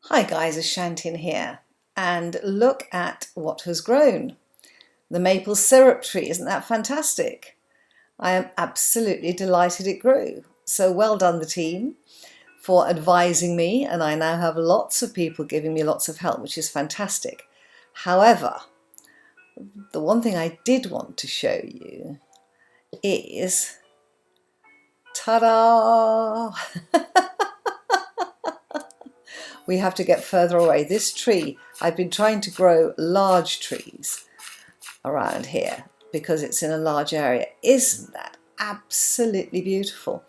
Hi guys, it's Shantin here, and look at what has grown. The maple syrup tree, isn't that fantastic? I am absolutely delighted it grew. So well done the team for advising me, and I now have lots of people giving me lots of help, which is fantastic. However, the one thing I did want to show you is, ta-da! We have to get further away. This tree, I've been trying to grow large trees around here because it's in a large area. Isn't that absolutely beautiful?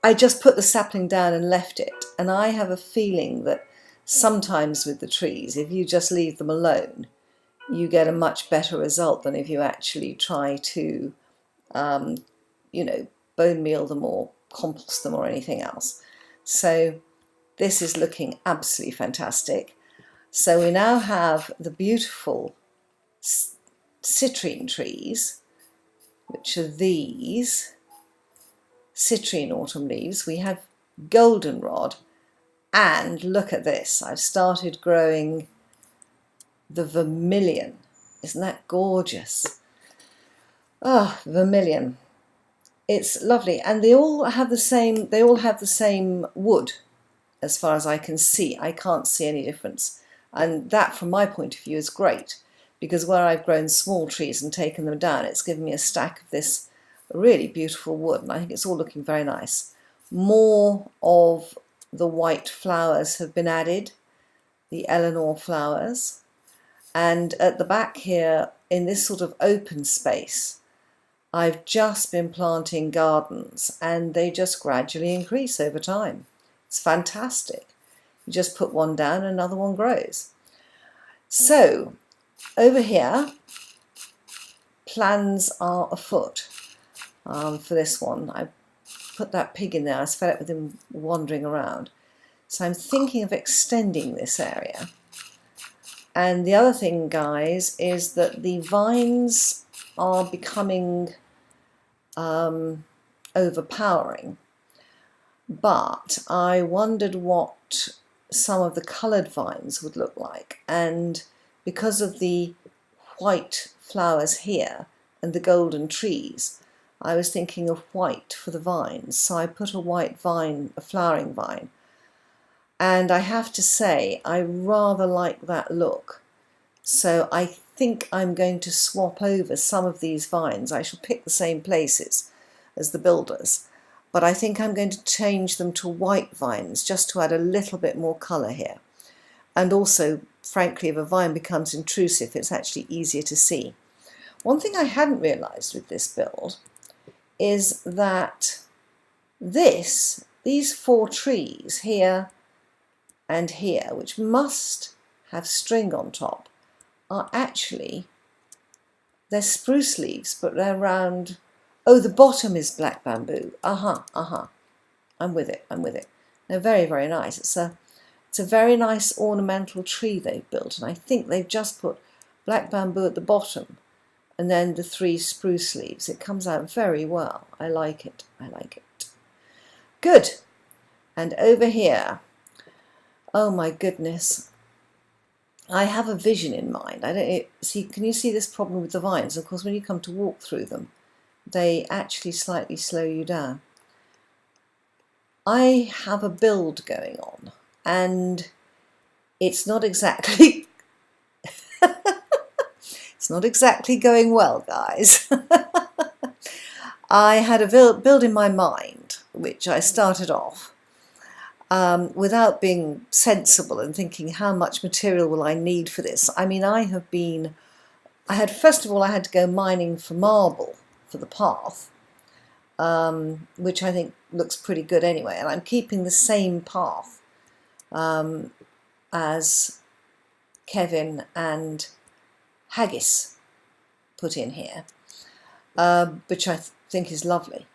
I just put the sapling down and left it, and I have a feeling that sometimes with the trees, if you just leave them alone, you get a much better result than if you actually try to, um, bone meal them or compost them or anything else. So this is looking absolutely fantastic. So we now have the beautiful citrine trees, which are these citrine autumn leaves. We have goldenrod, and look at this. I've started growing the vermilion. Isn't that gorgeous? Ah, vermilion. It's lovely, and they all have the same wood as far as I can see. I can't see any difference, and that from my point of view is great, because where I've grown small trees and taken them down, it's given me a stack of this really beautiful wood, and I think it's all looking very nice. More of the white flowers have been added, the Eleanor flowers, and at the back here in this sort of open space, I've just been planting gardens, and they just gradually increase over time. It's fantastic. You just put one down and another one grows. So over here, plans are afoot for this one. I put that pig in there. I was fed up with him wandering around. So I'm thinking of extending this area. And the other thing, guys, is that the vines are becoming overpowering. But I wondered what some of the coloured vines would look like, and because of the white flowers here and the golden trees, I was thinking of white for the vines, so I put a white vine, a flowering vine, and I have to say I rather like that look, so I think I'm going to swap over some of these vines. I shall pick the same places as the builders, but I think I'm going to change them to white vines just to add a little bit more colour here. And also, frankly, if a vine becomes intrusive, it's actually easier to see. One thing I hadn't realised with this build is that these four trees here and here, which must have string on top, are actually, they're spruce leaves, but they're round. Oh, the bottom is black bamboo. I'm with it. They're very, very nice. It's a very nice ornamental tree they've built, and I think they've just put black bamboo at the bottom and then the three spruce leaves. It comes out very well. I like it. Good. And over here, oh my goodness, I have a vision in mind. I don't see. Can you see this problem with the vines? Of course, when you come to walk through them, they actually slightly slow you down. I have a build going on, and it's not exactly it's not exactly going well, guys. I had a build in my mind, which I started off without being sensible and thinking, how much material will I need for this? I mean, first of all, I had to go mining for marble for the path, which I think looks pretty good anyway, and I'm keeping the same path as Kevin and Haggis put in here, which I think is lovely.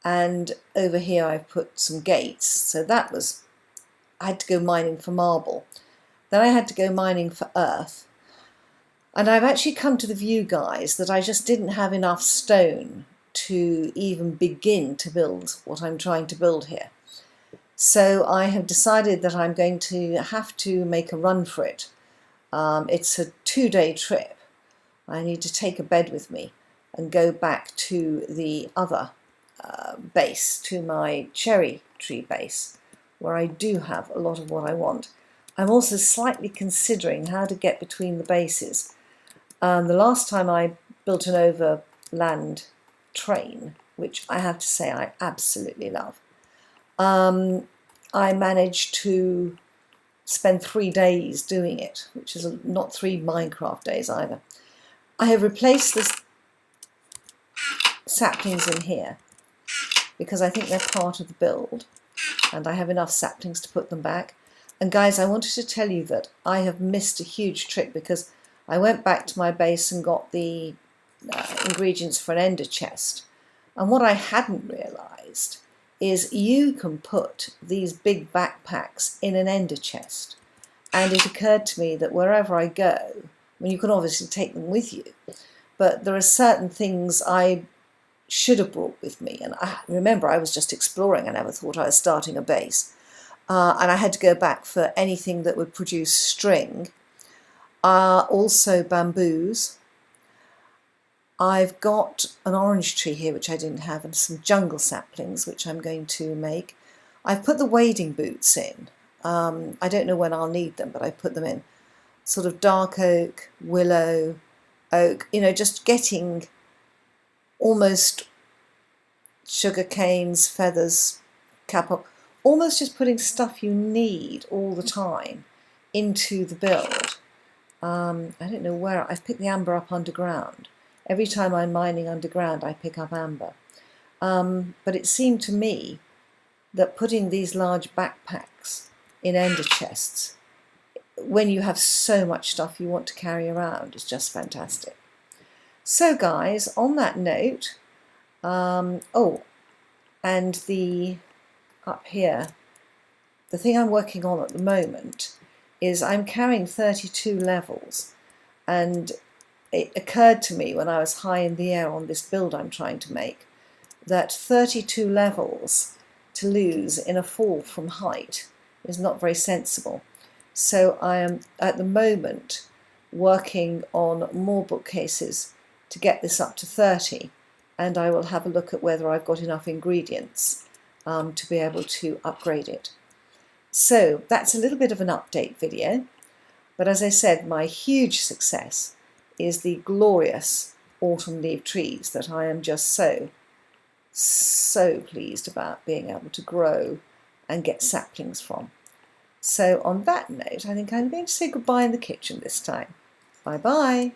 And over here I've put some gates, so I had to go mining for marble. Then I had to go mining for earth. And I've actually come to the view, guys, that I just didn't have enough stone to even begin to build what I'm trying to build here. So I have decided that I'm going to have to make a run for it. It's a 2-day trip. I need to take a bed with me and go back to the other base, to my cherry tree base, where I do have a lot of what I want. I'm also slightly considering how to get between the bases. The last time I built an overland train, which I have to say I absolutely love, I managed to spend 3 days doing it, which is not 3 Minecraft days either. I have replaced the saplings in here because I think they're part of the build, and I have enough saplings to put them back. And guys, I wanted to tell you that I have missed a huge trick because I went back to my base and got the ingredients for an ender chest. And what I hadn't realised is you can put these big backpacks in an ender chest. And it occurred to me that wherever I go, I mean, you can obviously take them with you, but there are certain things I should have brought with me. And I remember I was just exploring. I never thought I was starting a base. And I had to go back for anything that would produce string. Also bamboos. I've got an orange tree here, which I didn't have, and some jungle saplings, which I'm going to make. I've put the wading boots in. I don't know when I'll need them, but I put them in. Sort of dark oak, willow, oak, you know, just getting almost sugar canes, feathers, kapok, almost just putting stuff you need all the time into the build. I don't know where, I've picked the amber up underground. Every time I'm mining underground, I pick up amber. But it seemed to me that putting these large backpacks in ender chests, when you have so much stuff you want to carry around, is just fantastic. So guys, on that note, oh, and up here, the thing I'm working on at the moment is I'm carrying 32 levels, and it occurred to me when I was high in the air on this build I'm trying to make that 32 levels to lose in a fall from height is not very sensible. So I am at the moment working on more bookcases to get this up to 30, and I will have a look at whether I've got enough ingredients to be able to upgrade it. So that's a little bit of an update video, but as I said, my huge success is the glorious autumn leaf trees that I am just so pleased about being able to grow and get saplings from. So on that note, I think I'm going to say goodbye in the kitchen this time. Bye bye.